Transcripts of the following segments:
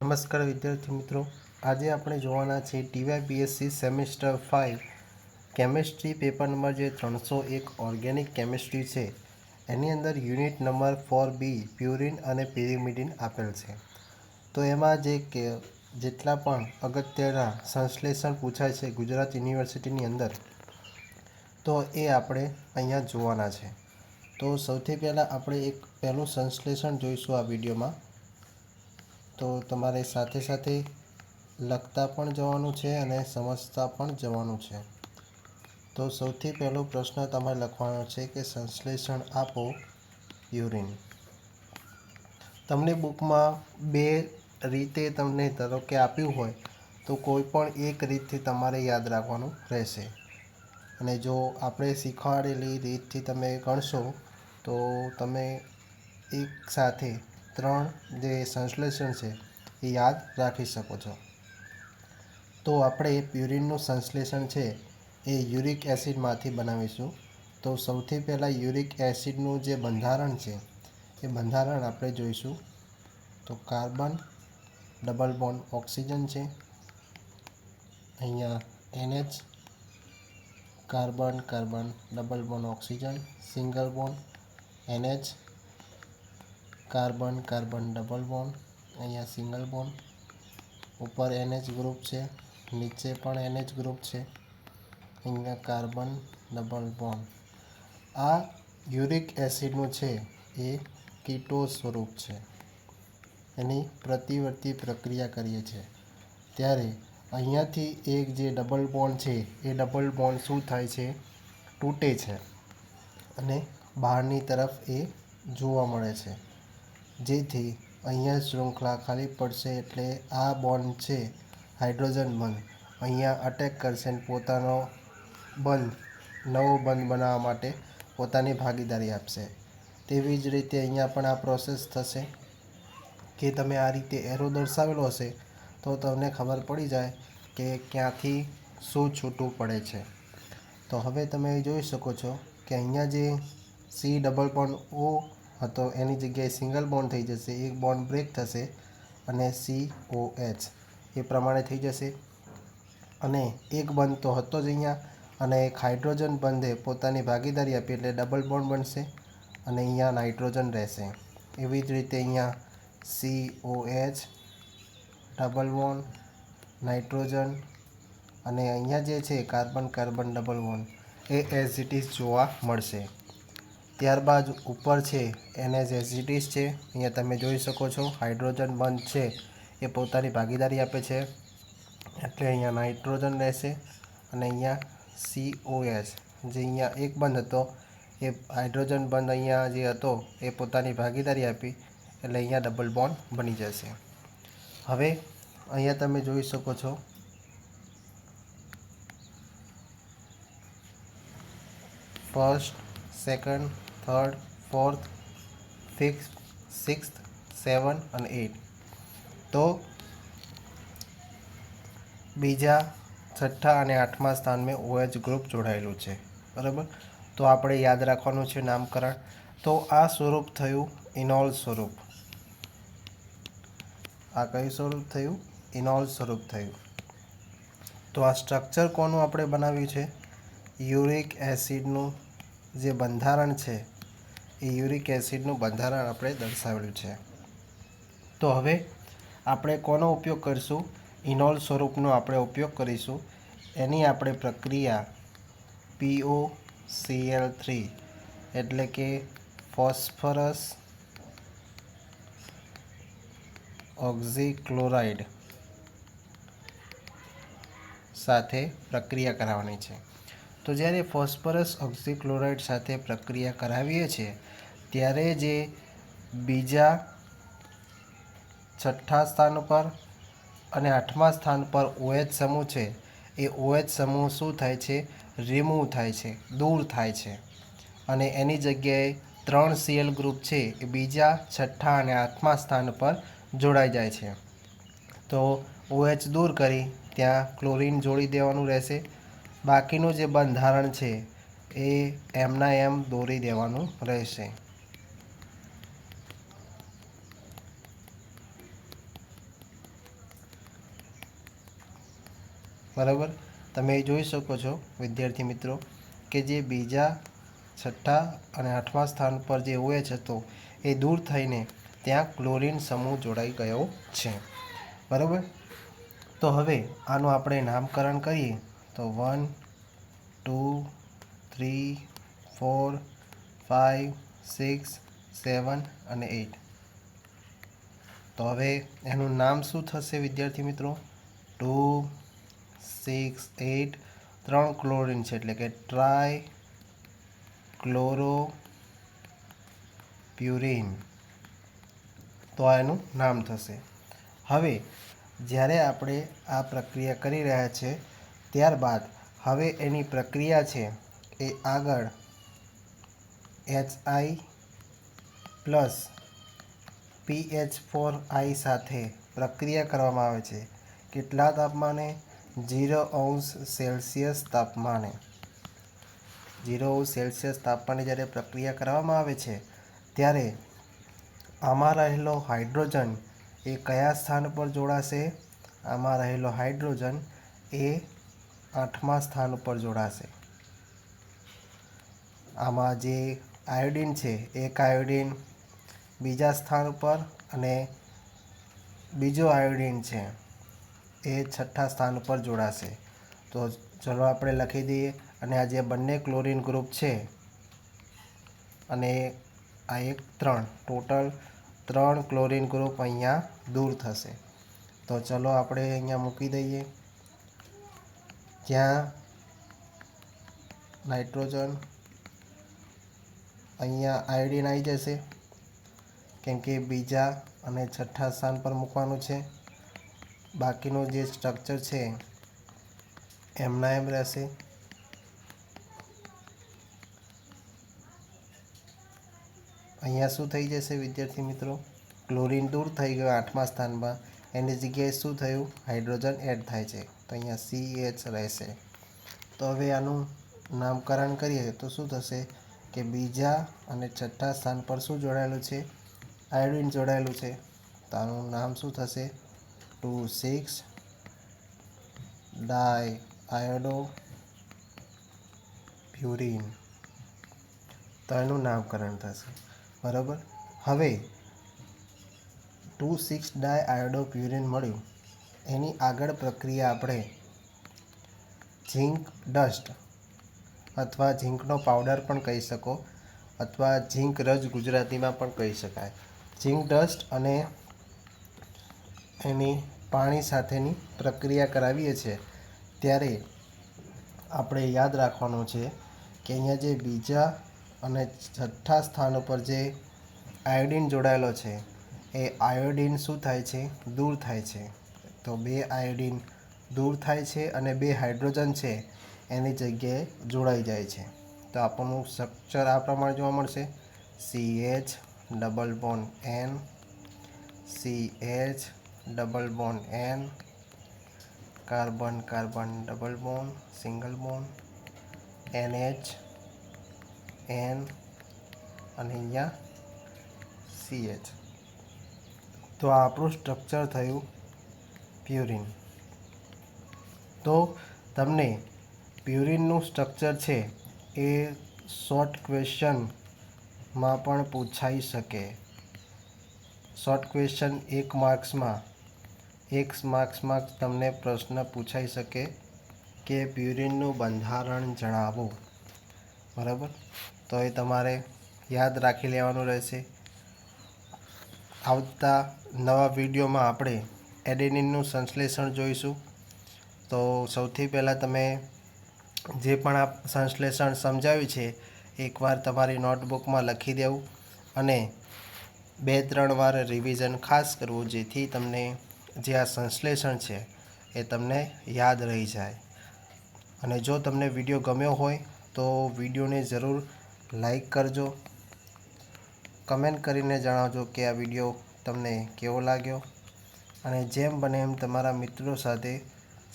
નમસ્કાર વિદ્યાર્થી મિત્રો, આજે આપણે જોવાના છે TYPSC semester 5 chemistry paper number જે 301 ઓર્ગેનિક કેમિસ્ટ્રી છે એની અંદર યુનિટ નંબર 4B પ્યુરિન અને પિરિમિડિન આપેલ છે. તો એમાં જેટલા પણ અગત્યના સંશ્લેષણ પૂછાય છે ગુજરાત યુનિવર્સિટીની અંદર, તો એ આપણે અહીંયા જોવાના છે. તો સૌથી પહેલાં આપણે એક પહેલું સંશ્લેષણ જોઈશું આ વિડીયોમાં. તો તમારે સાથે સાથે લખતા પણ જવાનું છે અને સમજતા પણ જવાનું છે. તો સૌથી પહેલો પ્રશ્ન તમારે લખવાનો છે કે સંશ્લેષણ આપો યુરિન. તમને બુકમાં બે રીતે તમને ધારો કે આપ્યું હોય તો કોઈ પણ એક રીતથી તમારે યાદ રાખવાનું રહેશે. અને જો આપણે શીખવાડેલી રીતથી તમે ગણશો તો તમે એક સાથે 3 જે સંશ્લેષણ છે એ યાદ રાખી શકો છો. તો આપણે પ્યુરિનનું સંશ્લેષણ છે એ યુરિક એસિડમાંથી બનાવીશું. તો સૌથી પહેલાં યુરિક એસિડનું જે બંધારણ છે એ બંધારણ આપણે જોઈશું. તો કાર્બન ડબલ બોન્ડ ઓક્સિજન છે, અહીંયા NH, carbon carbon double bond oxygen, single bond NH, carbon carbon double bond, અહીંયા સિંગલ બોન્ડ, ઉપર NH ગ્રુપ છે, નીચે પણ NH ગ્રુપ છે, અહીંયા કાર્બન ડબલ બોન્ડ. આ યુરિક એસિડનું છે એ કીટો સ્વરૂપ છે. એની પ્રતિવર્તી પ્રક્રિયા કરીએ છીએ ત્યારે અહીંયાથી એક જે ડબલ બોન્ડ છે એ ડબલ બોન્ડ શું થાય છે, તૂટે છે અને બહારની તરફ એ જોવા મળે છે. જેથી અહીંયા શૃંખલા ખાલી પડશે એટલે આ બોન્ડ છે હાઇડ્રોજન બંધ અહીંયા અટેક કરશે અને પોતાનો નવો બંધ બનાવવા માટે પોતાની ભાગીદારી આપશે. તેવી જ રીતે અહીંયા પણ આ પ્રોસેસ થશે કે તમે આ રીતે એરો દર્શાવેલો હશે તો તમને ખબર પડી જાય કે ક્યાંથી શું છૂટું પડે છે. તો હવે તમે જોઈ શકો છો કે અહીંયા જે C ડબલ બોન્ડ O હતો એની જગ્યાએ સિંગલ બોન્ડ થઈ જશે, એક બોન્ડ બ્રેક થશે અને COH એ પ્રમાણે થઈ જશે. અને એક બંધ તો હતો જ અહીંયા અને એક હાઇડ્રોજન બંધે પોતાની ભાગીદારી આપી એટલે ડબલ બોન્ડ બનશે અને અહીંયા નાઇટ્રોજન રહેશે. એવી જ રીતે અહીંયા COH ડબલ બોન્ડ નાઇટ્રોજન અને અહીંયા જે છે carbon carbon double bond A as it is જોવા મળશે. ત્યારબાદ ઉપર છે NH એઝ ઇટ ઇઝ છે, અહીંયા તમે જોઈ શકો છો હાઇડ્રોજન બંધ છે એ પોતાની ભાગીદારી આપે છે એટલે અહીંયા નાઇટ્રોજન રહેશે અને અહીંયા COH જે અહીંયા એક બંધ હતો એ હાઇડ્રોજન બંધ અહીંયા જે હતો એ પોતાની ભાગીદારી આપી એટલે અહીંયા ડબલ બોન્ડ બની જશે. હવે અહીંયા તમે જોઈ શકો છો first, second, third, fourth, fifth, sixth, 7 અને 8. તો બીજા, છઠ્ઠા અને આઠમા સ્થાનમાં OH ગ્રુપ જોડાયેલું છે, બરાબર. તો આપણે યાદ રાખવાનું છે નામકરણ. તો આ સ્વરૂપ થયું ઇનોલ સ્વરૂપ. આ કયું સ્વરૂપ થયું, ઇનોલ સ્વરૂપ થયું. તો આ સ્ટ્રક્ચર કોનું આપણે બનાવ્યું છે, યુરિક એસિડનું જે બંધારણ છે એ યુરિક એસિડનું બંધારણ આપણે દર્શાવેલું છે. તો હવે આપણે કોનો ઉપયોગ કરીશું, ઇનોલ સ્વરૂપનો આપણે ઉપયોગ કરીશું. એની આપણે પ્રક્રિયા POCl3 એટલે કે ફોસ્ફરસ ઓક્ઝીક્લોરાઇડ સાથે પ્રક્રિયા કરાવવાની છે. તો જ્યારે ફોસ્ફરસ ઓક્ઝીક્લોરાઇડ સાથે પ્રક્રિયા કરાવીએ છીએ ત્યારે જે બીજા, છઠ્ઠા સ્થાન પર અને આઠમા સ્થાન પર OH સમૂહ છે એ OH સમૂહ શું થાય છે, રિમૂવ થાય છે, દૂર થાય છે અને એની જગ્યાએ 3 Cl ગ્રુપ છે એ બીજા, છઠ્ઠા અને આઠમા સ્થાન પર જોડાઈ જાય છે. તો OH દૂર કરી ત્યાં ક્લોરિન જોડી દેવાનું રહેશે. બાકીનું જે બંધારણ છે એ એમના એમ દોરી દેવાનું રહેશે. બરાબર, તમે જોઈ શકો છો વિદ્યાર્થી મિત્રો કે જે બીજા, છઠ્ઠા અને આઠમા સ્થાન પર જે OH હતો એ દૂર થઈને ત્યાં ક્લોરીન સમૂહ જોડાઈ ગયો છે. બરાબર, તો હવે આનું આપણે નામકરણ કરીએ તો 1 2 3 4 5 6 7 અને 8. તો હવે એનું નામ શું થશે વિદ્યાર્થી મિત્રો? 2 6 8 3 ક્લોરીન છે એટલે કે ટ્રાય ક્લોરો પ્યુરિન. તો આ એનું નામ થશે. હવે જ્યારે આપણે આ પ્રક્રિયા કરી રહ્યા છે ત્યારબાદ હવે એની પ્રક્રિયા છે એ આગળ HI પ્લસ PH4I સાથે પ્રક્રિયા કરવામાં આવે છે. કેટલા તાપમાને? 0°C તાપમાને. 0°C તાપમાને જ્યારે પ્રક્રિયા કરવામાં આવે છે ત્યારે આમાં રહેલો હાઇડ્રોજન એ કયા સ્થાન પર જોડાશે? આમાં રહેલો હાઇડ્રોજન એ 8મા સ્થાન પર જોડાશે. આમાં જે આયોડિન છે એક આયોડિન બીજા સ્થાન પર અને બીજો આયોડિન છે એ છઠ્ઠા સ્થાન પર જોડાશે. તો ચલો આપણે લખી દઈએ. અને આ જે બંને ક્લોરીન ગ્રુપ છે અને આ એક 3 ટોટલ 3 ક્લોરીન ગ્રુપ અહીંયા દૂર થશે. તો ચલો આપણે અહીંયા મૂકી દઈએ. જ્યાં નાઇટ્રોજન અહીંયા આયોડિન આવી જશે કેમ કે બીજા અને છઠ્ઠા સ્થાન પર મૂકવાનું છે. બાકીનું જે સ્ટ્રક્ચર છે એમના એમ રહેશે. અહીંયા શું થઈ જશે વિદ્યાર્થી મિત્રો? ક્લોરીન દૂર થઈ ગયો 8મા સ્થાનમાં, એની જગ્યાએ શું થયું? હાઇડ્રોજન એડ થાય છે. તો અહીંયા CH રહેશે. તો હવે આનું નામકરણ કરીએ તો શું થશે કે બીજા અને છઠ્ઠા સ્થાન પર શું જોડાયેલું છે? આયોડિન જોડાયેલું છે. તો આનું નામ શું થશે? 2,6-ડાયઆયોડોપ્યુરિન. તો એનું નામકરણ થશે. બરાબર, હવે 2,6-ડાયઆયોડોપ્યુરિન મળ્યું. એની આગળ પ્રક્રિયા આપણે ઝીંક ડસ્ટ અથવા ઝીંકનો પાવડર પણ કહી શકો અથવા ઝીંક રજ ગુજરાતીમાં પણ કહી શકાય. ઝીંક ડસ્ટ અને એની પાણી સાથેની પ્રક્રિયા કરાવીએ છીએ ત્યારે આપણે યાદ રાખવાનું છે કે અહીંયા જે બીજા અને છઠ્ઠા સ્થાન ઉપર જે આયોડિન જોડાયેલો છે એ આયોડિન શું થાય છે? દૂર થાય છે. તો 2 આયોડિન દૂર થાય છે અને 2 હાઇડ્રોજન છે એની જગ્યાએ જોડાઈ જાય છે. તો આપણું સ્ટ્રક્ચર આ પ્રમાણે જોવા મળશે. CH double bond N, CH double bond N, carbon carbon double bond single bond, NH N અને અહીંયા CH. તો આ આપણું સ્ટ્રક્ચર થયું પ્યુરિન. તો તમને પ્યુરિનનું સ્ટ્રક્ચર છે એ શોર્ટ ક્વેશ્ચનમાં પણ પૂછાઈ શકે. શોર્ટ ક્વેશ્ચન 1 માર્ક્સમાં તમને પ્રશ્ન પૂછાઈ શકે કે પ્યુરિનનું બંધારણ જણાવો. બરાબર, તો એ તમારે યાદ રાખી લેવાનું રહેશે. આવતા નવા વિડીયોમાં આપણે એડેનિનનું સંશ્લેષણ જોઈશું. તો સૌથી પહેલાં તમે જે પણ આ સંશ્લેષણ સમજાવ્યું છે એકવાર તમારી નોટબુકમાં લખી દેવું અને 2-3 વાર રિવિઝન ખાસ કરવું જેથી તમને જે આ સંશ્લેષણ છે એ તમને યાદ રહી જાય. અને જો તમને વિડીયો ગમ્યો હોય તો વિડીયોને જરૂર લાઈક કરજો. કમેન્ટ કરીને જણાવજો કે આ વિડીયો તમને કેવો લાગ્યો અને જેમ બને એમ તમારા મિત્રો સાથે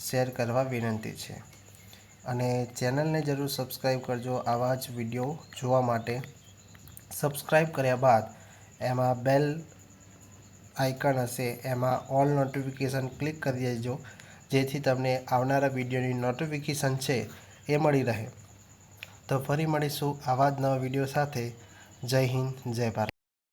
શેર કરવા વિનંતી છે. અને ચેનલને જરૂર સબસ્ક્રાઈબ કરજો આવા જ વિડીયો જોવા માટે. સબસ્ક્રાઈબ કર્યા બાદ એમાં બેલ આઇકન હશે એમાં ઓલ નોટિફિકેશન ક્લિક કરી દેજો જેથી તમને આવનારા વિડીયોની નોટિફિકેશન છે એ મળી રહે. તો ફરી મળીશું આવા જ નવા વિડીયો સાથે. જય હિન્દ, જય ભારત.